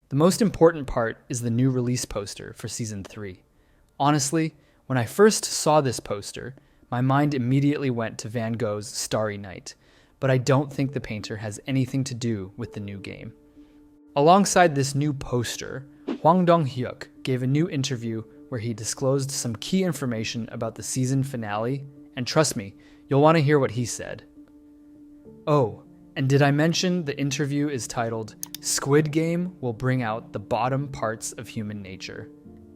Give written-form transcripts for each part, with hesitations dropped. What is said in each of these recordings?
The most important part is the new release poster for Season 3. Honestly, when I first saw this poster, my mind immediately went to Van Gogh's Starry Night, but I don't think the painter has anything to do with the new game. Alongside this new poster, Hwang Dong-hyuk gave a new interview where he disclosed some key information about the season finale, and trust me, you'll want to hear what he said. Oh, and did I mention the interview is titled, "Squid Game will bring out the bottom parts of human nature"?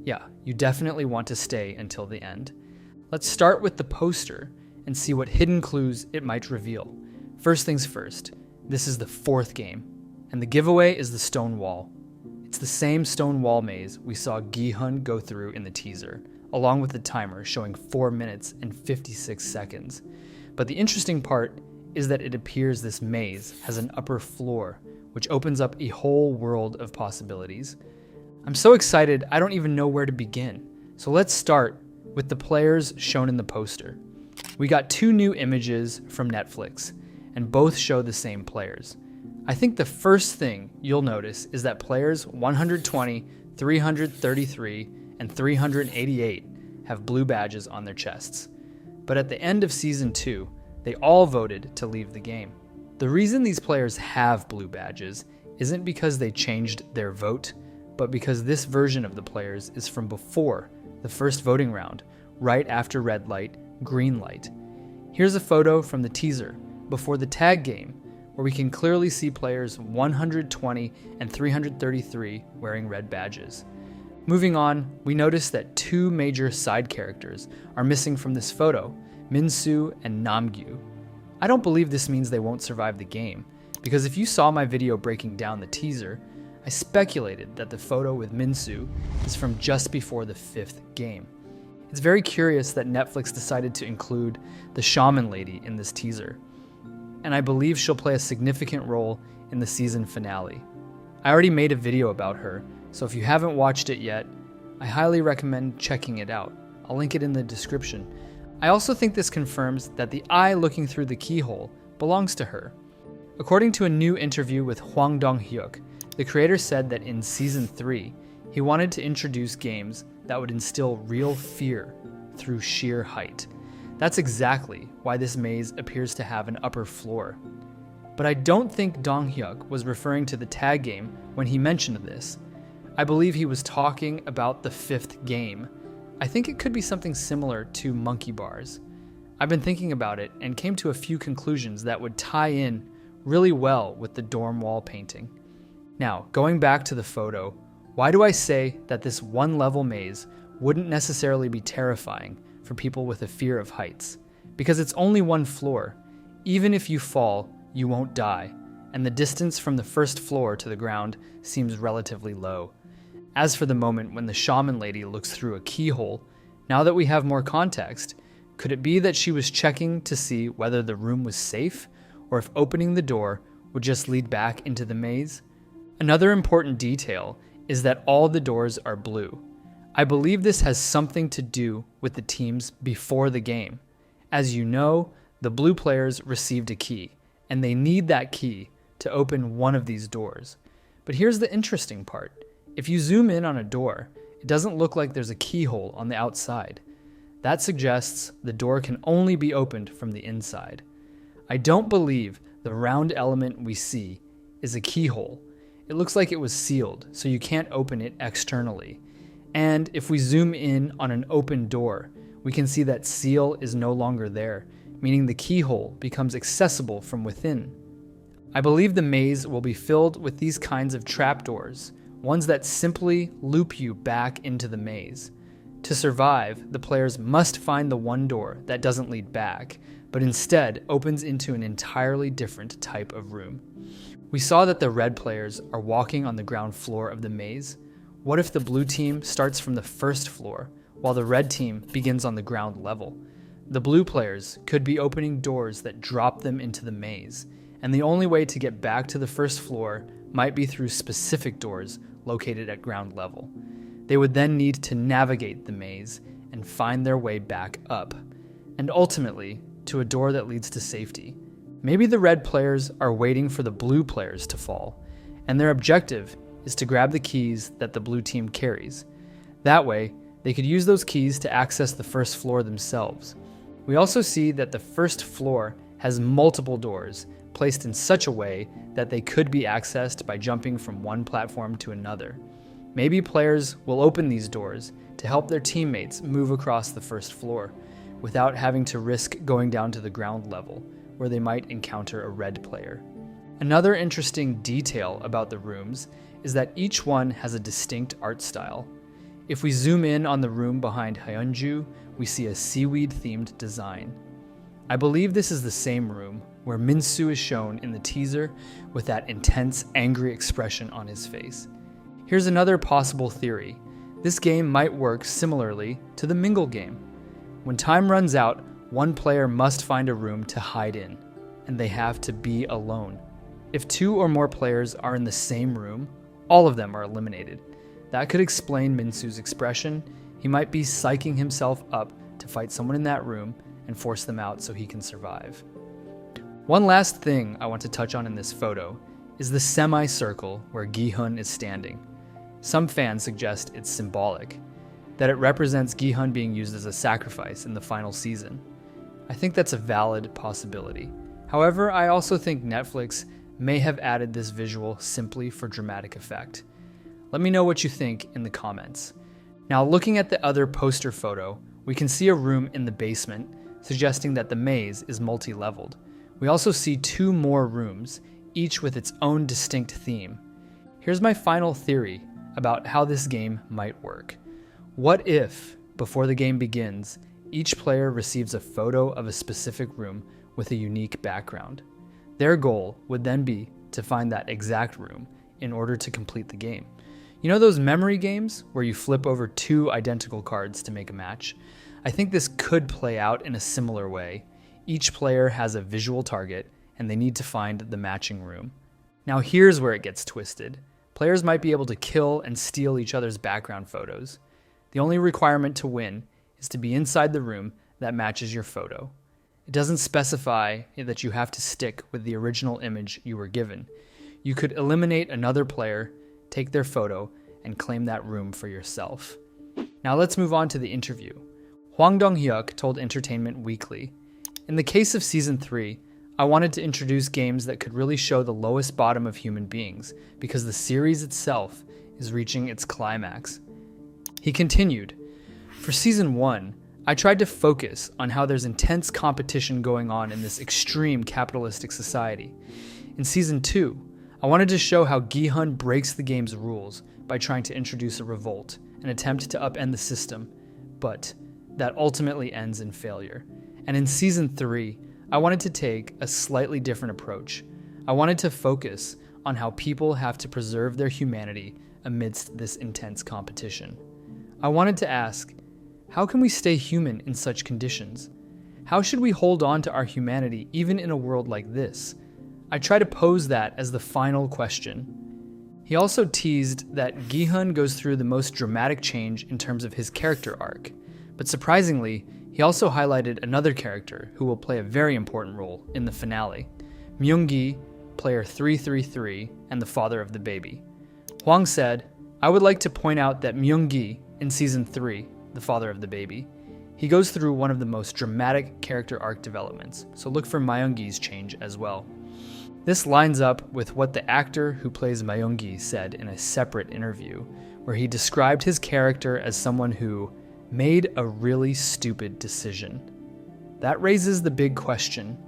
Yeah, you definitely want to stay until the end. Let's start with the poster and see what hidden clues it might reveal. First things first, this is the 4th game, and the giveaway is the stone wall. It's the same stone wall maze we saw Gi-hun go through in the teaser, along with the timer showing 4 minutes and 56 seconds. But the interesting part is that it appears this maze has an upper floor, which opens up a whole world of possibilities. I'm so excited I don't even know where to begin. So let's start with the players shown in the poster. We got 2 new images from Netflix, and both show the same players. I think the first thing you'll notice is that players 120, 333, and 388 have blue badges on their chests. But at the end of Season 2, they all voted to leave the game. The reason these players have blue badges isn't because they changed their vote, but because this version of the players is from before the first voting round, right after red light, green light. Here's a photo from the teaser before the tag game, where we can clearly see players 120 and 333 wearing red badges. Moving on, we notice that 2 major side characters are missing from this photo, Min-soo and Namgyu. I don't believe this means they won't survive the game, because if you saw my video breaking down the teaser, I speculated that the photo with Min-soo is from just before the 5th game. It's very curious that Netflix decided to include the Shaman lady in this teaser, and I believe she'll play a significant role in the season finale. I already made a video about her, so if you haven't watched it yet, I highly recommend checking it out. I'll link it in the description. I also think this confirms that the eye looking through the keyhole belongs to her. According to a new interview with Hwang Dong-hyuk, the creator said that in Season 3, he wanted to introduce games that would instill real fear through sheer height. That's exactly why this maze appears to have an upper floor. But I don't think Dong-hyuk was referring to the tag game when he mentioned this. I believe he was talking about the 5th game. I think it could be something similar to monkey bars. I've been thinking about it and came to a few conclusions that would tie in really well with the dorm wall painting. Now, going back to the photo, why do I say that this 1-level maze wouldn't necessarily be terrifying for people with a fear of heights? Because it's only 1 floor. Even if you fall, you won't die, and the distance from the first floor to the ground seems relatively low. As for the moment when the shaman lady looks through a keyhole, now that we have more context, could it be that she was checking to see whether the room was safe, or if opening the door would just lead back into the maze? Another important detail is that all the doors are blue. I believe this has something to do with the teams before the game. As you know, the blue players received a key, and they need that key to open one of these doors. But here's the interesting part. If you zoom in on a door, it doesn't look like there's a keyhole on the outside. That suggests the door can only be opened from the inside. I don't believe the round element we see is a keyhole. It looks like it was sealed, so you can't open it externally. And if we zoom in on an open door, we can see that seal is no longer there, meaning the keyhole becomes accessible from within. I believe the maze will be filled with these kinds of trapdoors, ones that simply loop you back into the maze. To survive, the players must find the one door that doesn't lead back, but instead opens into an entirely different type of room. We saw that the red players are walking on the ground floor of the maze. What if the blue team starts from the first floor, while the red team begins on the ground level? The blue players could be opening doors that drop them into the maze, and the only way to get back to the first floor might be through specific doors located at ground level. They would then need to navigate the maze and find their way back up, and ultimately to a door that leads to safety. Maybe the red players are waiting for the blue players to fall, and their objective is to grab the keys that the blue team carries. That way, they could use those keys to access the first floor themselves. We also see that the first floor has multiple doors placed in such a way that they could be accessed by jumping from one platform to another. Maybe players will open these doors to help their teammates move across the first floor without having to risk going down to the ground level, where they might encounter a red player. Another interesting detail about the rooms is that each one has a distinct art style. If we zoom in on the room behind Hyunju, we see a seaweed-themed design. I believe this is the same room where Minsu is shown in the teaser with that intense, angry expression on his face. Here's another possible theory. This game might work similarly to the Mingle game. When time runs out, one player must find a room to hide in, and they have to be alone. If 2 or more players are in the same room, all of them are eliminated. That could explain Minsu's expression. He might be psyching himself up to fight someone in that room and force them out so he can survive. One last thing I want to touch on in this photo is the semicircle where Gi-hun is standing. Some fans suggest it's symbolic, that it represents Gi-hun being used as a sacrifice in the final season. I think that's a valid possibility. However, I also think Netflix may have added this visual simply for dramatic effect. Let me know what you think in the comments. Now, looking at the other poster photo, we can see a room in the basement, suggesting that the maze is multi-leveled. We also see 2 more rooms, each with its own distinct theme. Here's my final theory about how this game might work. What if, before the game begins, each player receives a photo of a specific room with a unique background? Their goal would then be to find that exact room in order to complete the game. You know those memory games where you flip over 2 identical cards to make a match? I think this could play out in a similar way. Each player has a visual target, and they need to find the matching room. Now here's where it gets twisted. Players might be able to kill and steal each other's background photos. The only requirement to win is to be inside the room that matches your photo. It doesn't specify that you have to stick with the original image you were given. You could eliminate another player, take their photo, and claim that room for yourself. Now let's move on to the interview. Hwang Dong-hyuk told Entertainment Weekly, "In the case of Season 3, I wanted to introduce games that could really show the lowest bottom of human beings, because the series itself is reaching its climax." He continued, "For Season 1, I tried to focus on how there's intense competition going on in this extreme capitalistic society. In Season 2, I wanted to show how Gi-hun breaks the game's rules by trying to introduce a revolt, an attempt to upend the system, but that ultimately ends in failure. And in Season 3, I wanted to take a slightly different approach. I wanted to focus on how people have to preserve their humanity amidst this intense competition. I wanted to ask, how can we stay human in such conditions? How should we hold on to our humanity even in a world like this? I try to pose that as the final question." He also teased that Gi-hun goes through the most dramatic change in terms of his character arc. But surprisingly, he also highlighted another character who will play a very important role in the finale, Myung-gi, player 333, and the father of the baby. Hwang said, "I would like to point out that Myung-gi, in Season 3, the father of the baby, he goes through one of the most dramatic character arc developments, so look for Myung-gi's change as well." This lines up with what the actor who plays Myung-gi said in a separate interview, where he described his character as someone who made a really stupid decision. That raises the big question.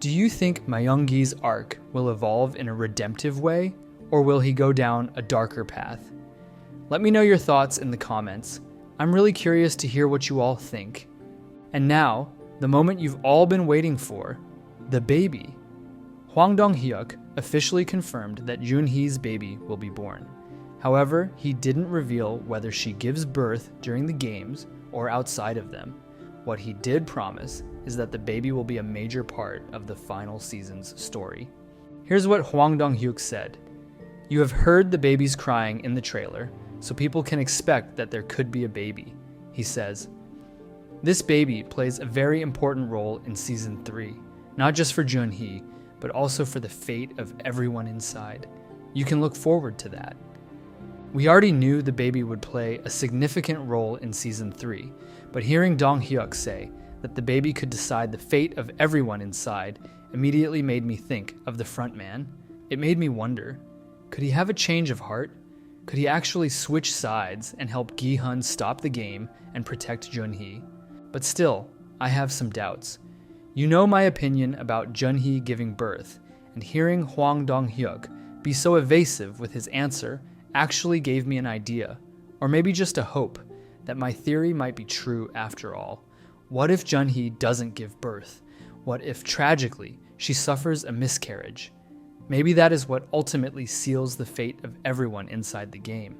Do you think Myung-gi's arc will evolve in a redemptive way, or will he go down a darker path? Let me know your thoughts in the comments. I'm really curious to hear what you all think. And now, the moment you've all been waiting for, the baby. Hwang Dong-hyuk officially confirmed that Junhee's baby will be born. However, he didn't reveal whether she gives birth during the games or outside of them. What he did promise is that the baby will be a major part of the final season's story. Here's what Hwang Dong-hyuk said. "You have heard the babies crying in the trailer, so people can expect that there could be a baby," he says. "This baby plays a very important role in Season 3, not just for Junhee, but also for the fate of everyone inside. You can look forward to that. We already knew the baby would play a significant role in Season 3, but hearing Dong-hyuk say that the baby could decide the fate of everyone inside immediately made me think of the frontman. It made me wonder, could he have a change of heart? Could he actually switch sides and help Gi-hun stop the game and protect Jun-hee? But still, I have some doubts. You know my opinion about Jun-hee giving birth, and hearing Hwang Dong-hyuk be so evasive with his answer actually gave me an idea, or maybe just a hope, that my theory might be true after all. What if Jun-hee doesn't give birth? What if, tragically, she suffers a miscarriage? Maybe that is what ultimately seals the fate of everyone inside the game.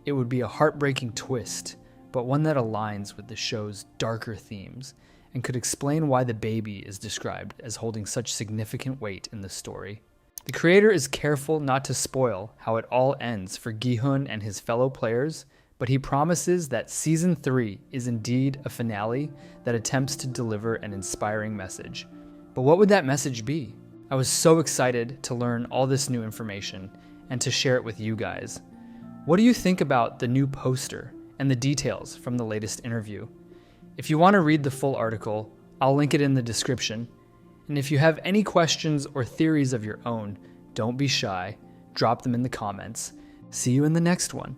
It would be a heartbreaking twist, but one that aligns with the show's darker themes, and could explain why the baby is described as holding such significant weight in the story. The creator is careful not to spoil how it all ends for Gi-hun and his fellow players, but he promises that Season 3 is indeed a finale that attempts to deliver an inspiring message. But what would that message be? I was so excited to learn all this new information and to share it with you guys. What do you think about the new poster and the details from the latest interview? If you want to read the full article, I'll link it in the description. And if you have any questions or theories of your own, don't be shy. Drop them in the comments. See you in the next one.